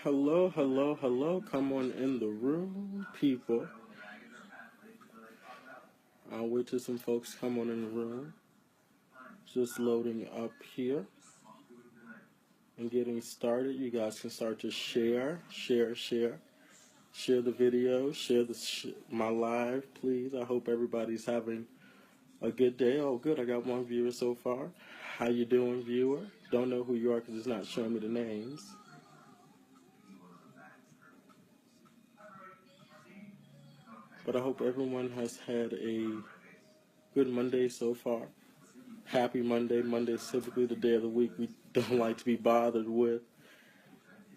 Hello, hello, hello. Come on in the room, people. I'll wait till some folks come on in the room. Just loading up here and getting started. You guys can start to share the video, share my live, please. I hope everybody's having a good day. Oh, good. I got one viewer so far. How you doing, viewer? Don't know who you are because it's not showing me the names. But I hope everyone has had a good Monday so far. Happy Monday. Monday is typically the day of the week we don't like to be bothered with.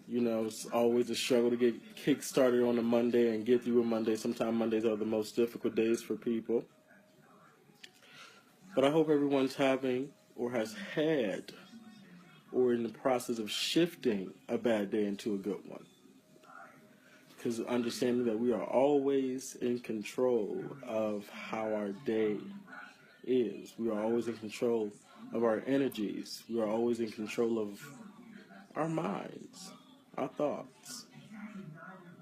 You know, it's always a struggle to get kick-started on a Monday and get through a Monday. Sometimes Mondays are the most difficult days for people. But I hope everyone's having or has had or in the process of shifting a bad day into a good one. Because understanding that we are always in control of how our day is. We are always in control of our energies. We are always in control of our minds, our thoughts.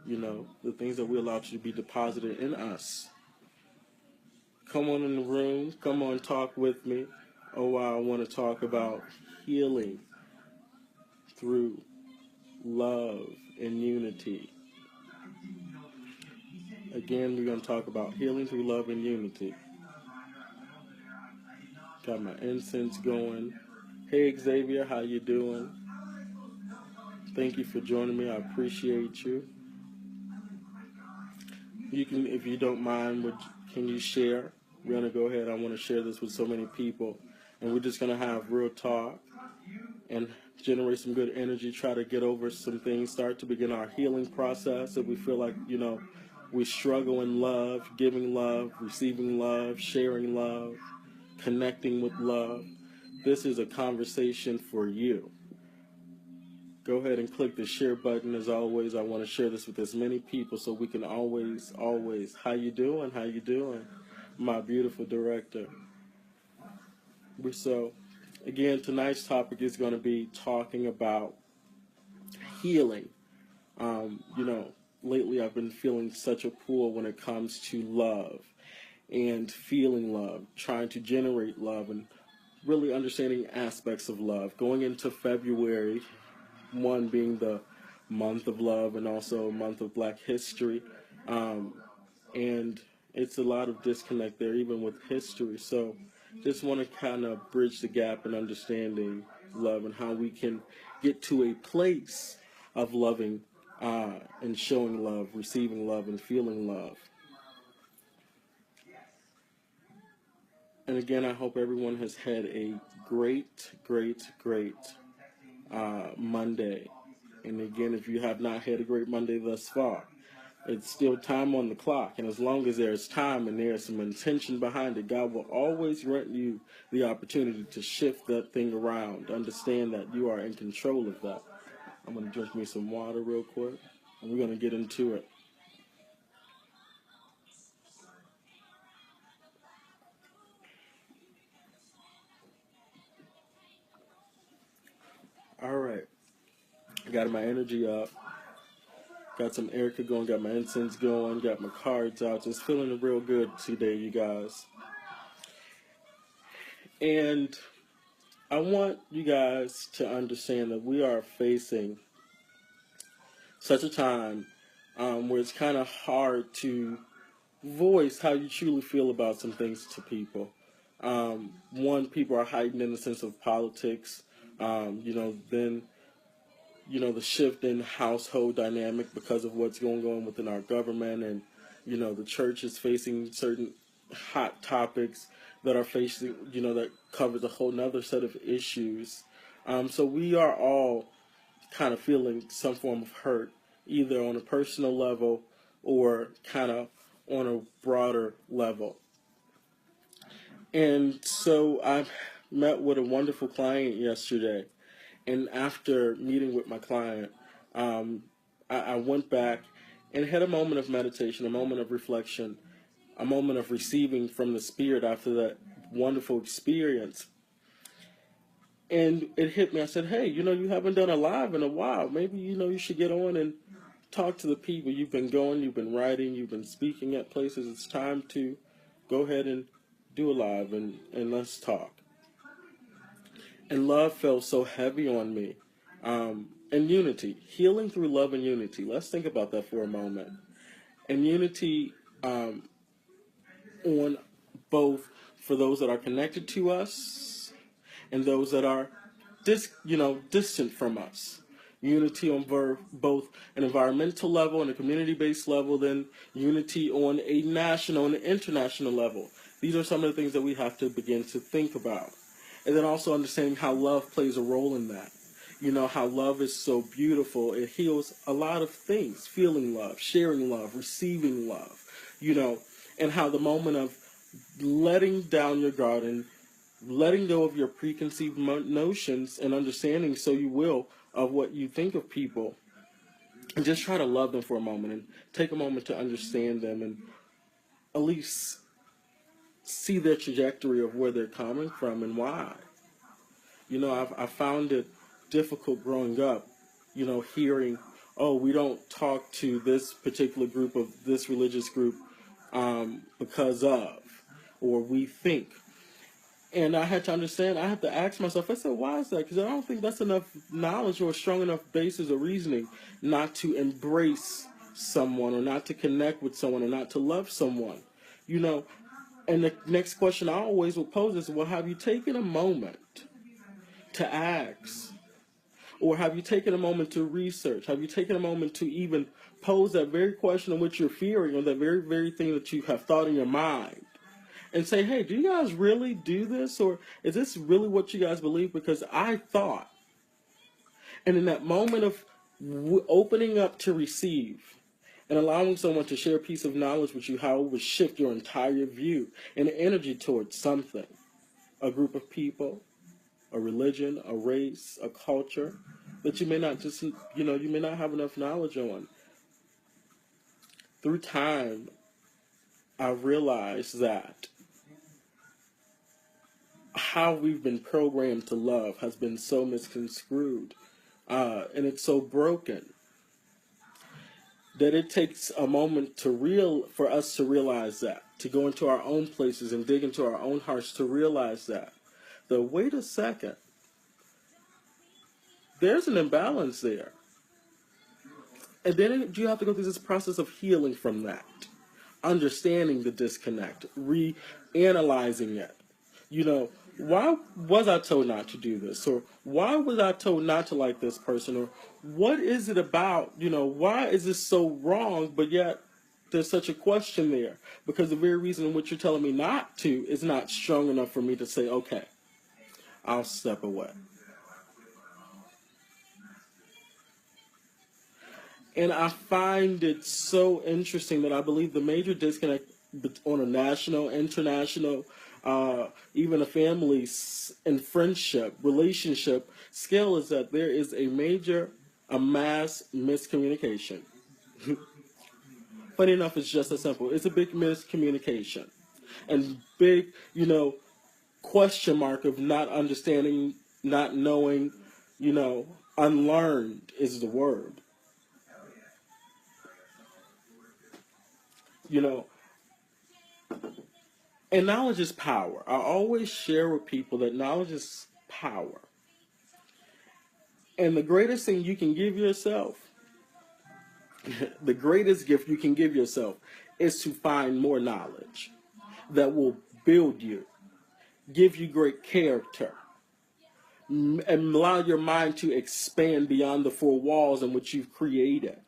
You know, the things that we allow to be deposited in us. Come on in the room. Come on, talk with me. Oh, I want to talk about healing through love and unity. Again, we're going to talk about healing through love and unity. Got my incense going. Hey, Xavier, how you doing? Thank you for joining me. I appreciate you. You can, if you don't mind, can you share? We're going to go ahead. I want to share this with so many people. And we're just going to have real talk and generate some good energy, try to get over some things, start to begin our healing process. If we feel like, you know, we struggle in love, giving love, receiving love, sharing love, connecting with love, this is a conversation for you. Go ahead and click the share button. As always, I want to share this with as many people so we can always, how you doing? How you doing? My beautiful director. So, again, tonight's topic is going to be talking about healing. You know, lately I've been feeling such a pull when it comes to love and feeling love, trying to generate love and really understanding aspects of love. Going into February, one being the month of love and also a month of Black history. And it's a lot of disconnect there, even with history. So just want to kind of bridge the gap in understanding love and how we can get to a place of loving and showing love, receiving love, and feeling love. And again, I hope everyone has had a great Monday. And again, if you have not had a great Monday thus far, it's still time on the clock. And as long as there's time and there's some intention behind it, God will always grant you the opportunity to shift that thing around. Understand that you are in control of that. I'm going to drink me some water real quick, and we're going to get into it. All right. I got my energy up. Got some Erica going, got my incense going, got my cards out. Just feeling real good today, you guys. And I want you guys to understand that we are facing such a time where it's kind of hard to voice how you truly feel about some things to people. One, people are heightened in the sense of politics. Then the shift in household dynamic because of what's going on within our government, and the church is facing certain hot topics that are facing, that covers a whole nother set of issues. So we are all kind of feeling some form of hurt, either on a personal level or kind of on a broader level. And so I met with a wonderful client yesterday. And after meeting with my client, I went back and had a moment of meditation, a moment of reflection, a moment of receiving from the Spirit after that wonderful experience. And it hit me. I said, hey, you haven't done a live in a while. Maybe, you should get on and talk to the people. You've been going, you've been writing, you've been speaking at places. It's time to go ahead and do a live and let's talk. And love felt so heavy on me. And unity, healing through love and unity. Let's think about that for a moment. And unity on both for those that are connected to us and those that are distant from us. Unity on both an environmental level and a community-based level, then unity on a national and an international level. These are some of the things that we have to begin to think about. And then also understanding how love plays a role in that. How love is so beautiful. It heals a lot of things. Feeling love, sharing love, receiving love. And how the moment of letting down your guard and letting go of your preconceived notions and understanding, so you will, of what you think of people, and just try to love them for a moment and take a moment to understand them and at least see their trajectory of where they're coming from and why. I found it difficult growing up, hearing, oh, we don't talk to this particular group of this religious group because of, or we think. And I had to understand, I had to ask myself, I said, why is that? Because I don't think that's enough knowledge or a strong enough basis of reasoning not to embrace someone or not to connect with someone or not to love someone. And the next question I always will pose is, well, have you taken a moment to ask? Or have you taken a moment to research? Have you taken a moment to even pose that very question in which you're fearing or that very, very thing that you have thought in your mind? And say, hey, do you guys really do this? Or is this really what you guys believe? Because I thought. And in that moment of opening up to receive and allowing someone to share a piece of knowledge with you, how it would shift your entire view and energy towards something. A group of people, a religion, a race, a culture that you may not you may not have enough knowledge on. Through time, I realized that how we've been programmed to love has been so misconstrued, and it's so broken that it takes a moment for us to realize that, to go into our own places and dig into our own hearts to realize that. Wait a second, there's an imbalance there. And then you have to go through this process of healing from that, understanding the disconnect, reanalyzing it. Why was I told not to do this? Or why was I told not to like this person? Or what is it about? Why is this so wrong, but yet there's such a question there? Because the very reason in which you're telling me not to is not strong enough for me to say, okay, I'll step away. And I find it so interesting that I believe the major disconnect on a national, international, even a family and friendship, relationship scale is that there is a mass miscommunication. Funny enough, it's just as simple. It's a big miscommunication. And big, question mark of not understanding, not knowing, unlearned is the word. And knowledge is power. I always share with people that knowledge is power. And the greatest thing you can give yourself, the greatest gift you can give yourself, is to find more knowledge that will build you, give you great character, and allow your mind to expand beyond the four walls in which you've created.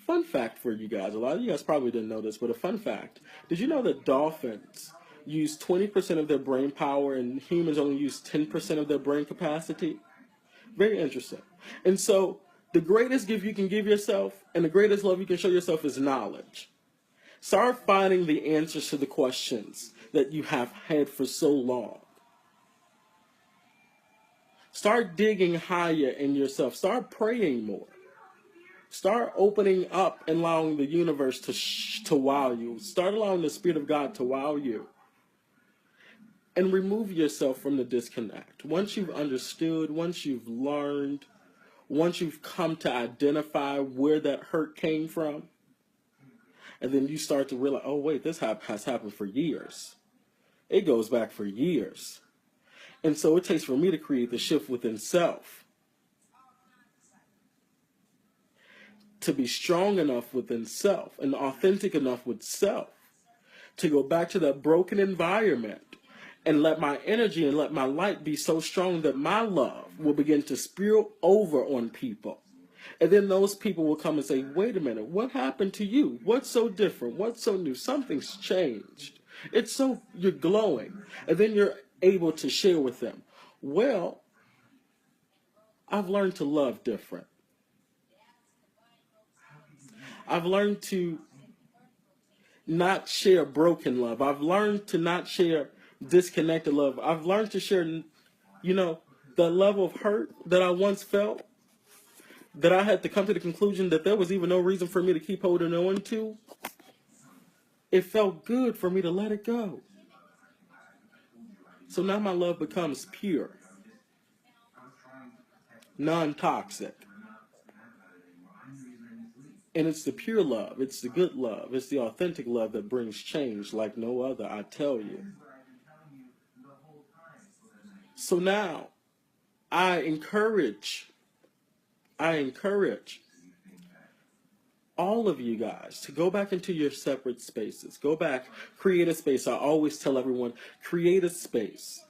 Fun fact for you guys, a lot of you guys probably didn't know this, but a fun fact. Did you know that dolphins use 20% of their brain power and humans only use 10% of their brain capacity? Very interesting. And so the greatest gift you can give yourself and the greatest love you can show yourself is knowledge. Start finding the answers to the questions that you have had for so long. Start digging higher in yourself. Start praying more. Start opening up and allowing the universe to wow you. Start allowing the Spirit of God to wow you. and remove yourself from the disconnect. Once you've understood, once you've learned, once you've come to identify where that hurt came from, and then you start to realize, oh wait, this has happened for years. It goes back for years. And so it takes for me to create the shift within self, to be strong enough within self and authentic enough with self to go back to that broken environment and let my energy and let my light be so strong that my love will begin to spill over on people. And then those people will come and say, wait a minute, what happened to you? What's so different? What's so new? Something's changed. It's so, you're glowing. And then you're able to share with them, well, I've learned to love different. I've learned to not share broken love. I've learned to not share disconnected love. I've learned to share, the level of hurt that I once felt, that I had to come to the conclusion that there was even no reason for me to keep holding on to. It felt good for me to let it go. So now my love becomes pure, non-toxic. And it's the pure love, it's the good love, it's the authentic love that brings change like no other, I tell you. So now, I encourage all of you guys to go back into your separate spaces. Go back, create a space. I always tell everyone, create a space.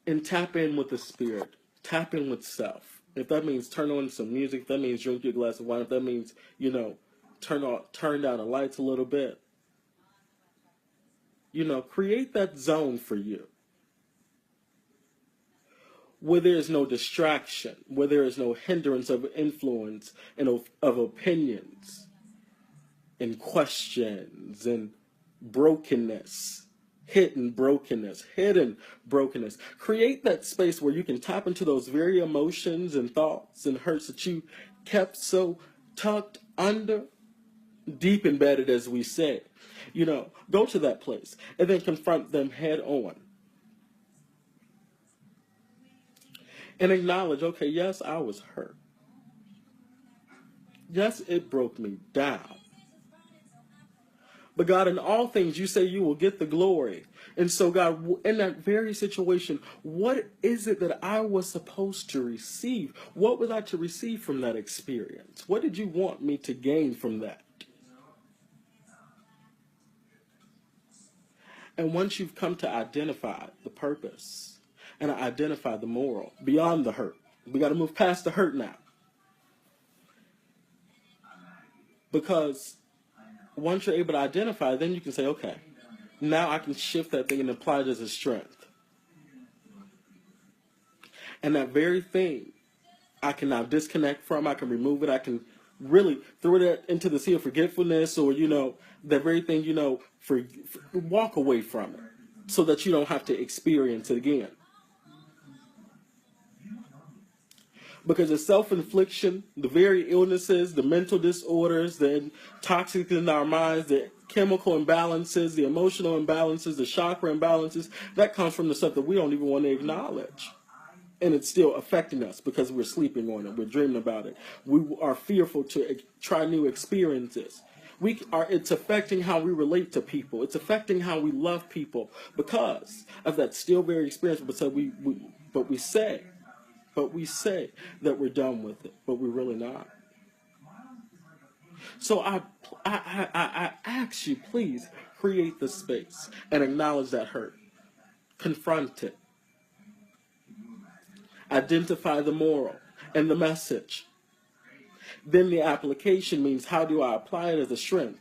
And tap in with the spirit. Tap in with self. If that means turn on some music, if that means drink your glass of wine, if that means, turn down the lights a little bit. Create that zone for you, where there is no distraction, where there is no hindrance of influence and of opinions and questions and brokenness. Hidden brokenness. Create that space where you can tap into those very emotions and thoughts and hurts that you kept so tucked under, deep embedded, as we say. Go to that place and then confront them head on. And acknowledge, okay, yes, I was hurt. Yes, it broke me down. But God, in all things, you say you will get the glory. And so, God, in that very situation, what is it that I was supposed to receive? What was I to receive from that experience? What did you want me to gain from that? And once you've come to identify the purpose and identify the moral beyond the hurt, we got to move past the hurt now. Because once you're able to identify, then you can say, okay, now I can shift that thing and apply it as a strength. And that very thing I can now disconnect from, I can remove it, I can really throw it into the sea of forgetfulness, or, that very thing, walk away from it so that you don't have to experience it again. Because the self-infliction, the very illnesses, the mental disorders, the toxic in our minds, the chemical imbalances, the emotional imbalances, the chakra imbalances, that comes from the stuff that we don't even want to acknowledge. And it's still affecting us because we're sleeping on it, we're dreaming about it. We are fearful to try new experiences. It's affecting how we relate to people. It's affecting how we love people because of that still very experience. But we say that we're done with it, but we're really not. So I ask you, please create the space and acknowledge that hurt. Confront it. Identify the moral and the message. Then the application means, how do I apply it as a strength?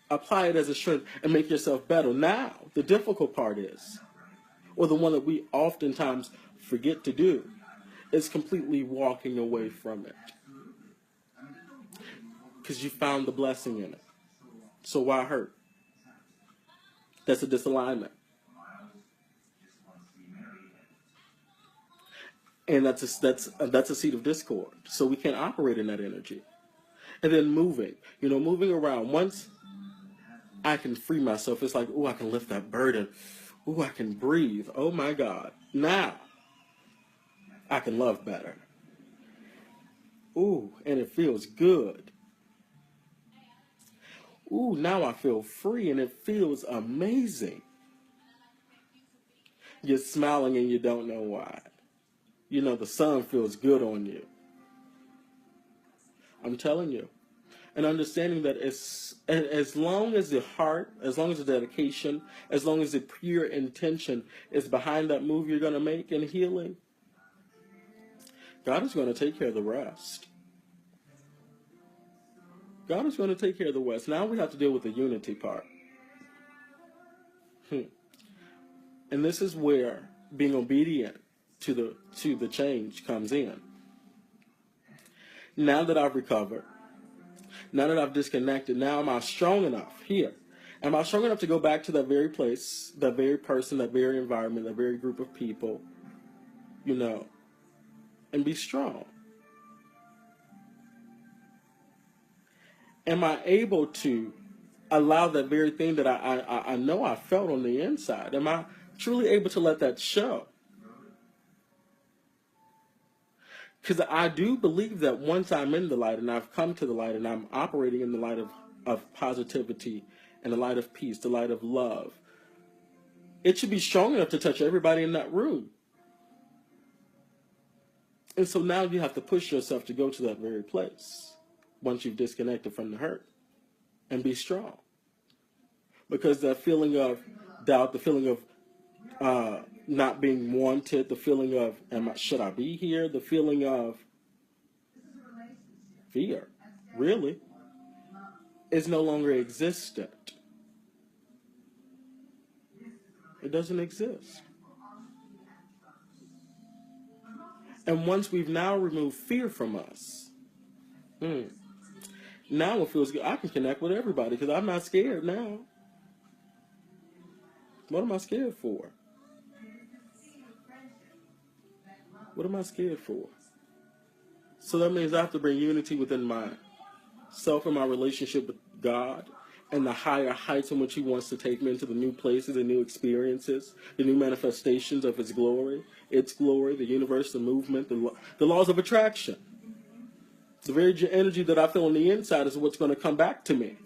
Apply it as a strength and make yourself better. Now, the difficult part is, or the one that we oftentimes forget to do, is completely walking away from it. Because you found the blessing in it. So why hurt? That's a disalignment. And that's a seed of discord. So we can't operate in that energy. And then moving around. Once I can free myself. It's like, oh, I can lift that burden. Oh, I can breathe. Oh my God. Now I can love better. Ooh, and it feels good. Ooh, now I feel free and it feels amazing. You're smiling and you don't know why. You know, the sun feels good on you. I'm telling you. And understanding that as long as the heart, as long as the dedication, as long as the pure intention is behind that move you're going to make in healing, God is going to take care of the rest. God is going to take care of the rest. Now we have to deal with the unity part. And this is where being obedient to the change comes in. Now that I've recovered, now that I've disconnected, now am I strong enough here? Am I strong enough to go back to that very place, that very person, that very environment, that very group of people, you know, and be strong? Am I able to allow that very thing that I know I felt on the inside? Am I truly able to let that show? Because I do believe that once I'm in the light and I've come to the light and I'm operating in the light of positivity and the light of peace, the light of love, it should be strong enough to touch everybody in that room. And so now you have to push yourself to go to that very place once you've disconnected from the hurt and be strong. Because that feeling of doubt, the feeling of not being wanted, the feeling of should I be here, the feeling of fear, really, is no longer existent. It doesn't exist. And once we've now removed fear from us, now it feels good. I can connect with everybody because I'm not scared now. What am I scared for? What am I scared for? So that means I have to bring unity within myself and my relationship with God and the higher heights in which He wants to take me into the new places and new experiences, the new manifestations of His glory, its glory, the universe, the movement, the laws of attraction. The very energy that I feel on the inside is what's going to come back to me.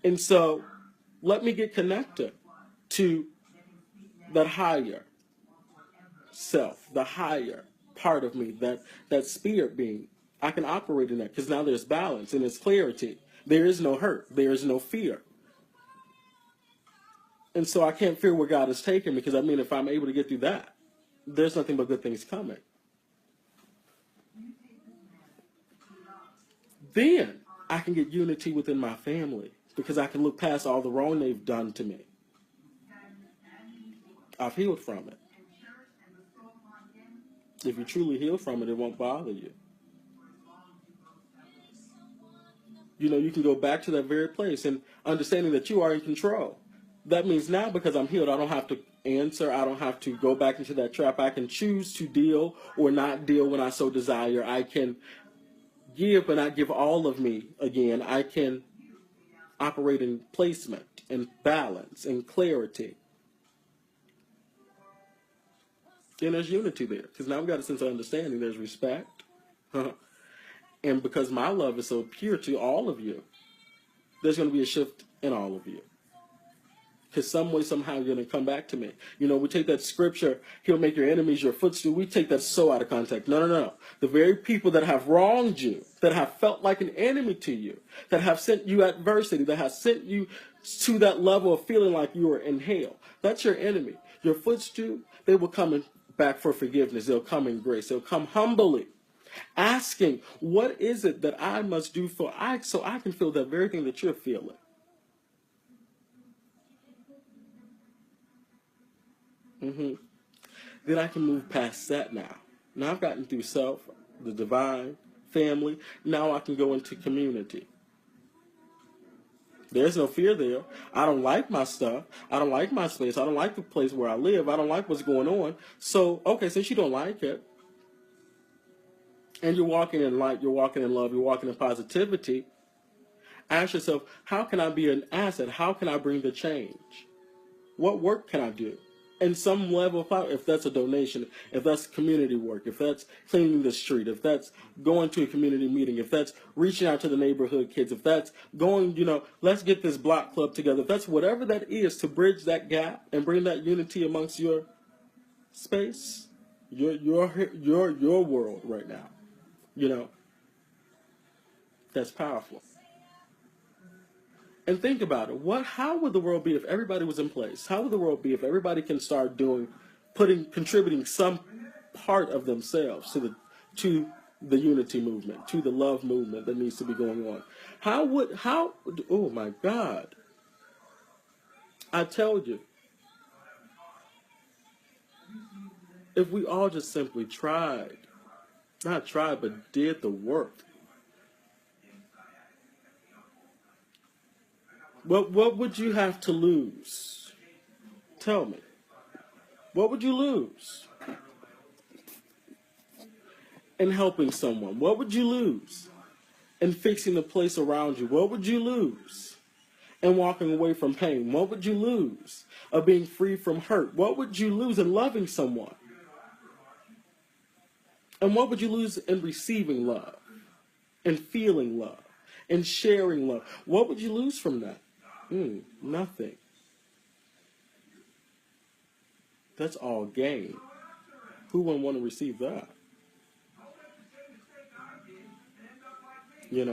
And so let me get connected to that higher self, the higher part of me, that spirit being. I can operate in that because now there's balance and there's clarity. There is no hurt. There is no fear. And so I can't fear where God has taken me because, I mean, if I'm able to get through that, there's nothing but good things coming. Then I can get unity within my family because I can look past all the wrong they've done to me. I've healed from it. If you truly heal from it, it won't bother you. You know, you can go back to that very place and understanding that you are in control. That means now because I'm healed, I don't have to answer. I don't have to go back into that trap. I can choose to deal or not deal when I so desire. I can give but not give all of me again. I can operate in placement and balance and clarity. And there's unity there because now we've got a sense of understanding. There's respect. And because my love is so pure to all of you, there's going to be a shift in all of you. Because some way, somehow, you're going to come back to me. You know, we take that scripture, He'll make your enemies your footstool. We take that so out of context. No. The very people that have wronged you, that have felt like an enemy to you, that have sent you adversity, that have sent you to that level of feeling like you are in hell, that's your enemy. Your footstool, they will come back for forgiveness. They'll come in grace. They'll come humbly, asking, what is it that I must do so I can feel that very thing that you're feeling? Then I can move past that now. Now I've gotten through self, the divine, family. Now I can go into community. There's no fear there. I don't like my stuff. I don't like my space. I don't like the place where I live. I don't like what's going on. So, okay, since you don't like it, and you're walking in light, you're walking in love, you're walking in positivity, Ask yourself, how can I be an asset? How can I bring the change? What work can I do? And some level of power, if that's a donation, if that's community work, if that's cleaning the street, if that's going to a community meeting, if that's reaching out to the neighborhood kids, if that's going, let's get this block club together, if that's whatever that is to bridge that gap and bring that unity amongst your space, your world right now, that's powerful. And think about it. How would the world be if everybody was in place? How would the world be if everybody can start contributing some part of themselves to the unity movement, to the love movement that needs to be going on? Oh my God. I tell you, if we all just simply not tried, but did the work, what would you have to lose? Tell me. What would you lose in helping someone? What would you lose in fixing the place around you? What would you lose in walking away from pain? What would you lose of being free from hurt? What would you lose in loving someone? And what would you lose in receiving love and feeling love and sharing love? What would you lose from that? Nothing. That's all gain. Who wouldn't want to receive that? These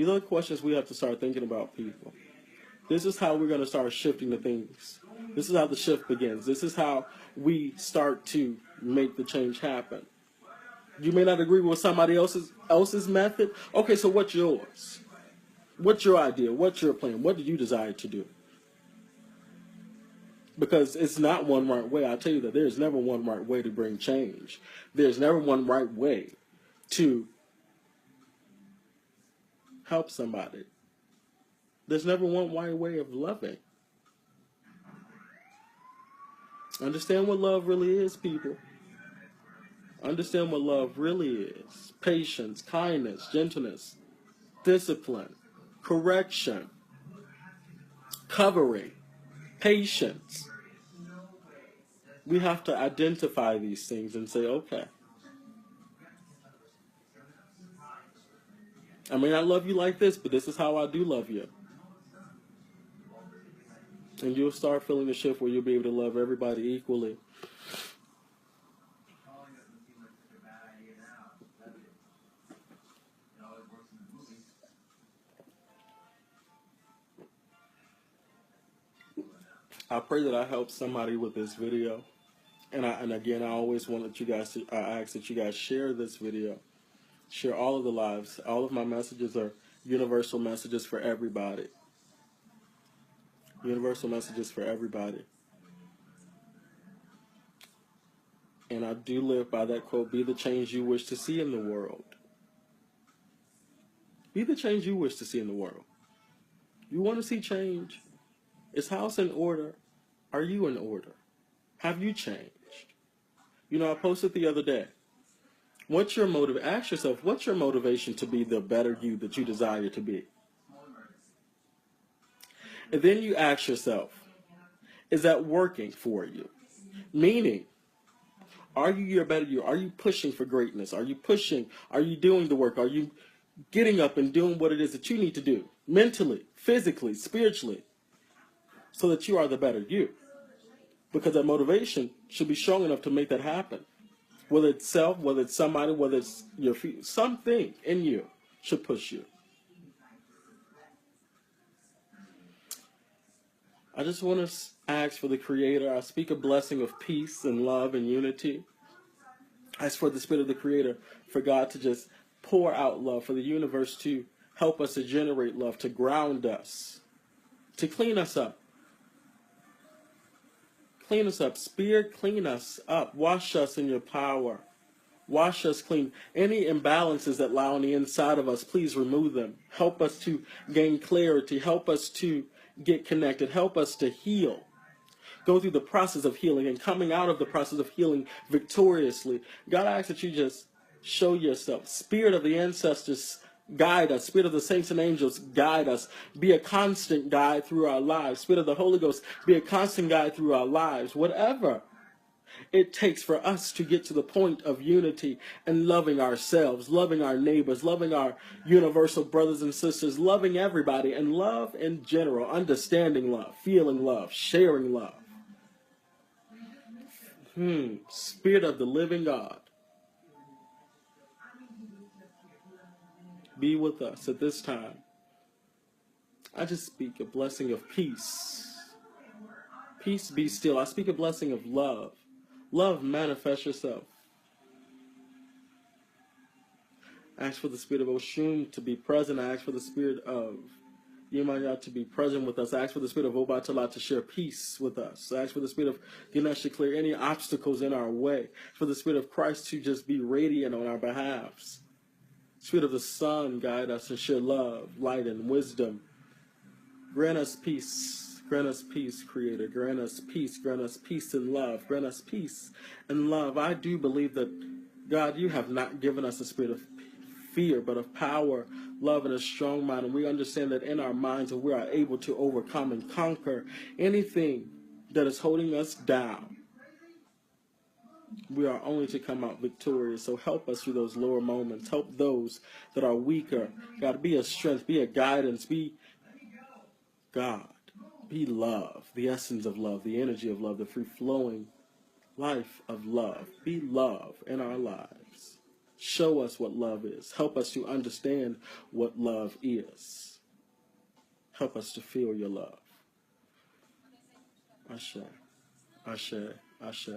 are the questions we have to start thinking about, people. This is how we're going to start shifting the things. This is how the shift begins. This is how we start to make the change happen. You may not agree with somebody else's method. Okay, so what's yours? What's your idea? What's your plan? What do you desire to do? Because it's not one right way. I'll tell you that there's never one right way to bring change. There's never one right way to help somebody. There's never one right way of loving. Understand what love really is, people. Understand what love really is. Patience, kindness, gentleness, discipline, correction, covering, patience. We have to identify these things and say, okay, I may not love you like this, but this is how I do love you. And you'll start feeling the shift where you'll be able to love everybody equally. I pray that I help somebody with this video. And again, I always want that I ask that you guys share this video. Share all of the lives. All of my messages are universal messages for everybody. Universal messages for everybody. And I do live by that quote, be the change you wish to see in the world. Be the change you wish to see in the world. You want to see change? Is house in order? Are you in order? Have you changed? I posted the other day. Ask yourself, what's your motivation to be the better you that you desire to be? And then you ask yourself, is that working for you? Meaning, are you your better you? Are you pushing for greatness? Are you doing the work? Are you getting up and doing what it is that you need to do? Mentally, physically, spiritually, so that you are the better you. Because that motivation should be strong enough to make that happen. Whether it's self, whether it's somebody, whether it's your feet, something in you should push you. I just want to ask for the Creator. I speak a blessing of peace and love and unity. I ask for the Spirit of the Creator, for God to just pour out love, for the universe to help us to generate love, to ground us, to clean us up. Clean us up. Spirit, clean us up. Wash us in your power. Wash us clean. Any imbalances that lie on the inside of us, please remove them. Help us to gain clarity. Help us to get connected. Help us to heal. Go through the process of healing and coming out of the process of healing victoriously. God, I ask that you just show yourself. Spirit of the ancestors, guide us. Spirit of the saints and angels, guide us. Be a constant guide through our lives. Spirit of the Holy Ghost, be a constant guide through our lives. Whatever it takes for us to get to the point of unity and loving ourselves, loving our neighbors, loving our universal brothers and sisters, loving everybody, and love in general, understanding love, feeling love, sharing love. Spirit of the living God, be with us at this time. I just speak a blessing of peace. Peace, be still. I speak a blessing of love. Love, manifest yourself. I ask for the spirit of Oshun to be present. I ask for the spirit of Yemaya to be present with us. I ask for the spirit of Obatala to share peace with us. I ask for the spirit of Ganesh to clear any obstacles in our way. For the spirit of Christ to just be radiant on our behalves. Spirit of the Son, guide us and share love, light, and wisdom. Grant us peace. Grant us peace, Creator. Grant us peace. Grant us peace and love. Grant us peace and love. I do believe that, God, you have not given us a spirit of fear, but of power, love, and a strong mind. And we understand that in our minds we are able to overcome and conquer anything that is holding us down. We are only to come out victorious. So help us through those lower moments. Help those that are weaker. God, be a strength, be a guidance, be God. Be love, the essence of love, the energy of love, the free-flowing life of love. Be love in our lives. Show us what love is. Help us to understand what love is. Help us to feel your love. Ashe, Ashe, Ashe.